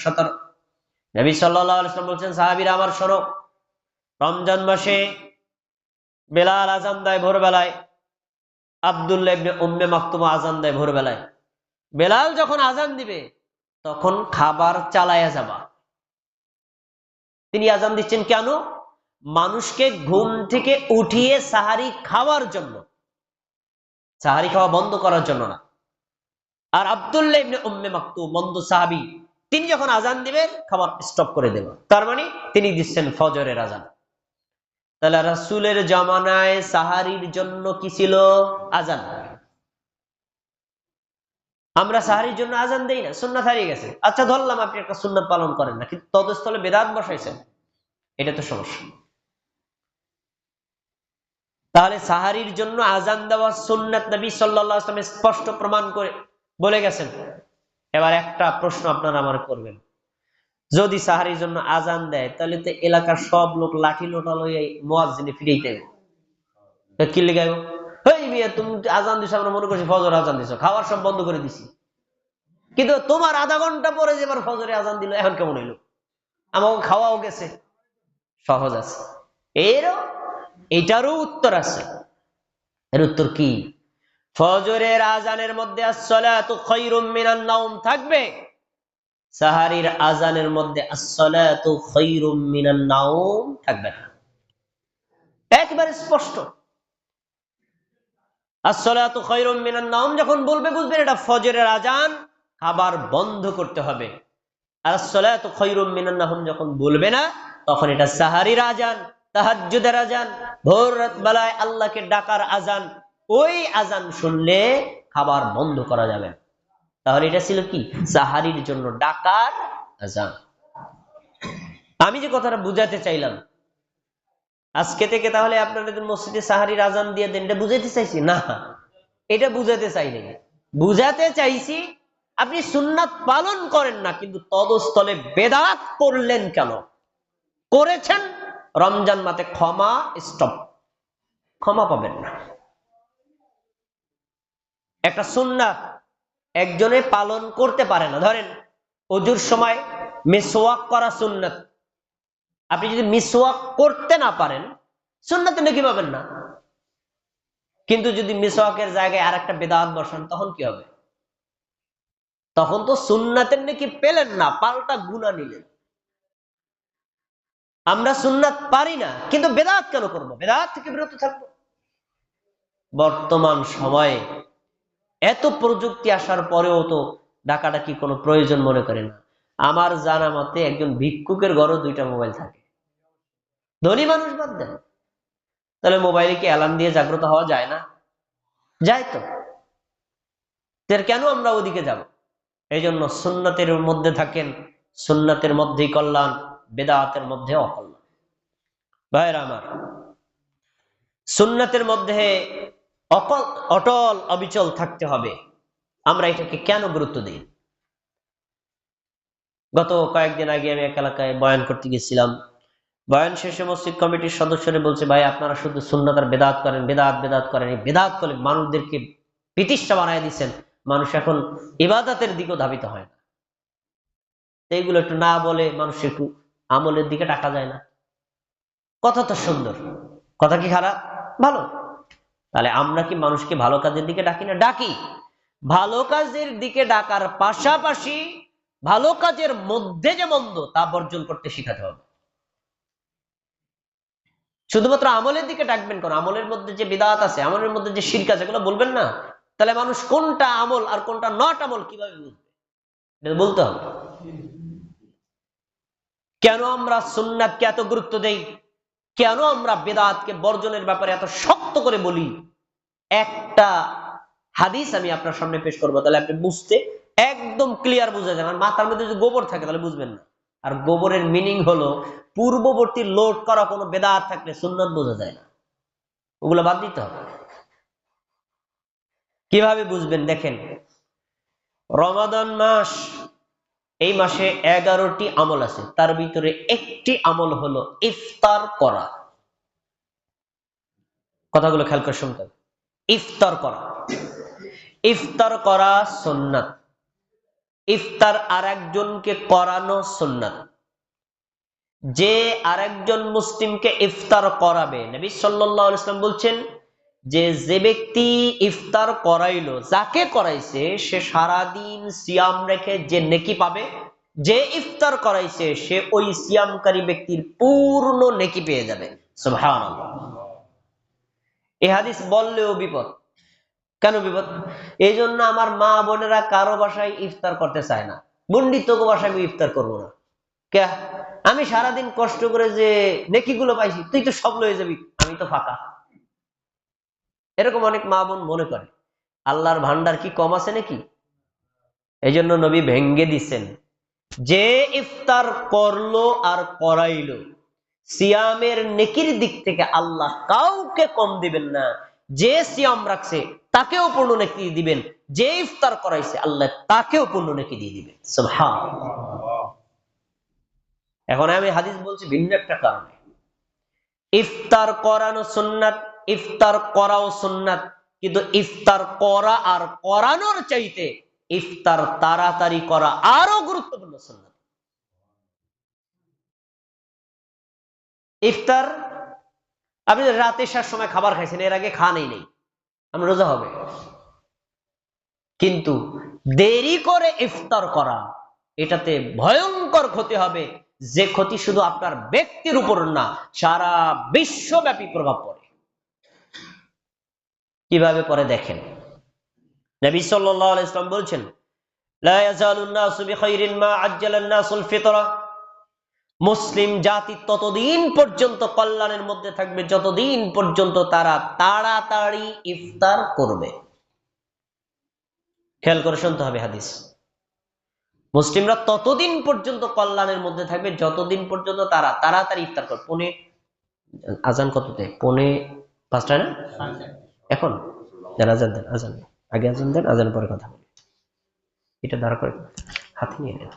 17। নবী সাল্লাল্লাহু আলাইহি ওয়াসাল্লাম বলছেন, সাহাবীরা আমার শোনো, রমজান মাসে বেলাল আযান দেয় ভোরবেলায়, আব্দুল্লাহ ইবনে উম্মে মাকতুম আযান দেয় ভোরবেলায়। বেলাল যখন আযান দিবে তখন খাবার চালায়া যাবা। তিনি আযান দিচ্ছেন কেন? মানুষকে ঘুম থেকে উঠিয়ে সাহারি খাওয়ার জন্য, সাহারি খাওয়া বন্ধ করার জন্য না। আর আব্দুল্লাহ ইবনে উম্মে মাকতুম মন্দ সাহাবী, তিনি যখন আযান দিবেন খাবার স্টপ করে দেব, তার মানে তিনি দিচ্ছেন ফজরের আযান। তাহলে রাসূলের জামানায় সাহারির জন্য কি ছিল? আযান। আমরা সাহারির জন্য আযান দেই না, সুন্নাত হারিয়ে গেছে। আচ্ছা ধরলাম আপনি একটা সুন্নাত পালন করেন না, কিন্তু তদস্থলে বেদাত বসাইছেন, এটা তো সমস্যা। তাহলে সাহারির জন্য আযান দেওয়া সুন্নাত নবী সাল্লাল্লাহু আলাইহি ওয়াসাল্লাম স্পষ্ট প্রমাণ করে বলে গেছেন। এবার একটা প্রশ্ন আপনারা আমার করবেন, যদি সাহারির জন্য আযান দেয় তাহলে তো এলাকার সব লোক লাঠি লোটা লইয়া মুয়াজ্জিনে ফিরাইতে হবে। কি লিগাইব? এই মিয়া তুমি আযান দিছো, আমরা মনে করছি ফজর আযান দিছো, খাওয়ার সব বন্ধ করে দিছি, কিন্তু তোমার আধা ঘন্টা পরে যেবার ফজরে আযান দিল, এখন কেমন হইলো? আমাকে খাওয়াও গেছে। সহজ আছে, এটারও উত্তর আছে। এর উত্তর কি? ফজরের আযানের মধ্যে আস-সালাতু খায়রুম মিনান নাওম থাকবে, সাহারীর আযানের মধ্যে আস-সালাতু খায়রুম মিনান নাওম থাকবে না। একবারে স্পষ্ট। আস-সালাতু খায়রুম মিনান নাওম যখন বলবে বুঝবেন এটা ফজরের আযান, খাবার বন্ধ করতে হবে। আর আস-সালাতু খায়রুম মিনান নাওম যখন বলবে না, তখন এটা সাহারীর আযান, তাহাজ্জুদের আযান, ভোর রাত বেলায় আল্লাহকে ডাকার আযান। ওই আযান শুনলে খাবার বন্ধ করা যাবে। তাহলে এটা ছিল কি? সাহারীর জন্য ডাকার আযান। আমি যে কথাটা বুঝাতে চাইলাম, আজকে থেকে তাহলে আপনাদের মসজিদে সাহারীর আযান দিয়ে দেন, এটা বুঝাইতে চাইছি না, এটা বুঝাতে চাইনি। বুঝাতে চাইছি আপনি সুন্নাত পালন করেন না, কিন্তু তদস্থলে বেদাত করলেন কেন? করেছেন, রমজান মাসে ক্ষমা স্টপ, ক্ষমা পাবেন না। একটা সুন্নাত একজনে পালন করতে পারে না, ধরেন ওযুর সময় মিসওয়াক করা সুন্নাত, আপনি যদি মিসওয়াক করতে না পারেন সুন্নাতে নাকি পাবেন না। কিন্তু যদি মিসওয়াকের জায়গায় আরেকটা বেদাত বসান, তখন কি হবে? তখন তো সুন্নাতের নাকি পেলেন না, পাল্টা গুনাহ নিলেন। আমরা সুন্নাত পারি না, কিন্তু বেদাত কেন করব? বেদাত থেকে বিরত থাকবো। বর্তমান সময়ে এত প্রযুক্তি আসার পরেও তো ডাকাডাকি কোনো প্রয়োজন মনে করে না। আমার জানা মতে একজন ভিক্ষুকের ঘরেও 2টা মোবাইল থাকে। ধনী মানুষ বাদ দেন, তাহলে মোবাইলে কি অ্যালার্ম দিয়ে জাগ্রত হওয়া যায় না? যায় তো। কেন আমরা ওদিকে যাব? এই জন্য সুন্নাতের মধ্যে থাকেন, সুন্নাতের মধ্যেই কল্যাণ, বেদাতের মধ্যে অকল্যাণ। ভাইরা আমার, সুন্নাতের মধ্যে অটল অবিচল থাকতে হবে। আমরা এটাকে কেন গুরুত্ব দিই? গত কয়েকদিন আগে আমি এক এলাকায় বয়ান করতে গেছিলাম। বয়ান শেষে মসজিদ কমিটির সদস্যরা বলছে, ভাই আপনারা শুধু সুন্নাত আর বেদাত করেন, বেদাত বেদাত করেন। এই বেদাত করে মানুষদেরকে বিতৃষ্ণা বানায় দিচ্ছেন, মানুষ এখন ইবাদতের দিকেও ধাবিত হয় না। এইগুলো একটু না বলে মানুষ একটু আমলের দিকে টাকা যায় না। কথা তো সুন্দর, কথা কি খারাপ? ভালো। তাহলে আমরা কি মানুষকে ভালো কাজের দিকে ডাকি না? ডাকি। ভালো কাজের দিকে ডাকার পাশাপাশি ভালো কাজের মধ্যে যে মন্দ তা বর্জন করতে শিখাতে হবে। শুধুমাত্র আমলের দিকে ডাকবেন কোন? আমলের মধ্যে যে বিদআত আছে, আমলের মধ্যে যে শিরক আছে, এগুলো বলবেন না। তাহলে মানুষ কোনটা আমল আর কোনটা নট আমল কিভাবে বুঝবে? এটা বলতে হবে। কেন আমরা সুন্নাতকে এত গুরুত্ব দেই? কেন আমরা বেদাতকে বর্জনের ব্যাপারে এত শক্ত করে বলি? একটা হাদিস আমি আপনার সামনে পেশ করবো, তাহলে আপনি বুঝতে একদম ক্লিয়ার বুঝা যাবে। মাথার মধ্যে যদি গোবর থাকে তাহলে বুঝবেন না। আর গোবরের মিনিং হলো পূর্ববর্তী লোড করা কোনো বেদাত থাকলে সুন্নাত বোঝা যায় না, ওগুলো বাদ দিতে হবে। কিভাবে বুঝবেন? দেখেন, রমাদান মাস, এই মাসে 11টি আমল আছে, তার ভিতরে একটি আমল হলো ইফতার করা। কথাগুলো খেয়াল করে শুনতে হবে। ইফতার করা, ইফতার করা সুন্নাত। ইফতার আরেকজনকে করানো সুন্নাত। যে আরেকজন মুসলিমকে ইফতার করাবে, নবী সাল্লাল্লাহু আলাইহি ওয়াসাল্লাম বলছেন যে ব্যক্তি ইফতার করাইলো, যাকে করাইছে সে সারাদিন সিয়াম রেখে যে নেকি পাবে, যে ইফতার করাইছে সে ওই সিয়ামকারী ব্যক্তির পূর্ণ নেকি পেয়ে যাবে। সুবহানাল্লাহ। এই হাদিস বললেও বিপদ। কেন বিপদ? এই জন্য আমার মা বোনেরা কারো বাসায় ইফতার করতে চায় না। বন্ডিত বাসায় আমি ইফতার করবো না। কে? আমি সারাদিন কষ্ট করে যে নেকিগুলো পাইছি, তুই তো সব লয়ে যাবি, আমি তো ফাঁকা। এরকম অনেক মা বোন মনে করে। আল্লাহর ভান্ডার কি কম আছে নাকি? এই জন্য নবী ভেঙ্গে দিচ্ছেন, যে ইফতার করলো আর করাইলো, সিয়ামের নেকির দিক থেকে আল্লাহ কাউকে কম দিবেন না। যে সিয়াম রাখছে তাকেও পূর্ণ নেকি দিবেন, যে ইফতার করাইছে আল্লাহ তাকেও পূর্ণ নেকি দিয়ে দিবেন। সুবহানাল্লাহ। এখন আমি হাদিস বলছি ভিন্ন একটা কারণে। ইফতার করানো সুন্নাত, ইফতার করাও সুন্নাত, কিন্তু ইফতার করা আর করানোর চাইতে ইফতার তাড়াতাড়ি করা আরো গুরুত্বপূর্ণ সুন্নাত। ইফতার আপনি রাতে শেষ সময় খাবার খাইছেন, এর আগে খানই নেই, আমরা রোজা হবে। কিন্তু দেরি করে ইফতার করা, এটাতে ভয়ঙ্কর ক্ষতি হবে, যে ক্ষতি শুধু আপনার ব্যক্তির উপর না, সারা বিশ্বব্যাপী প্রভাব পড়ে। কিভাবে পরে দেখেন, নবী সাল্লাল্লাহু আলাইহি ওয়াসাল্লাম বলছেন, লা ইয়াজালুন নাসু বিখাইরিন মা আজ্জালান নাসুল ফিতরা। মুসলিম জাতি ততদিন পর্যন্ত কল্যাণের মধ্যে থাকবে যতদিন পর্যন্ত তারা তাড়াতাড়ি ইফতার করবে। খেয়াল করে শুনতে হবে হাদিস। মুসলিমরা ততদিন পর্যন্ত কল্যাণের মধ্যে থাকবে যতদিন পর্যন্ত তারা তাড়াতাড়ি ইফতার করবে। আজান কততে? 4:45 না? এখন দেন আজান দেন, আজান আগে আজান দেন, আজান পরে কথা বলি। এটা দাঁড়া করে হাতে নিয়ে নেন।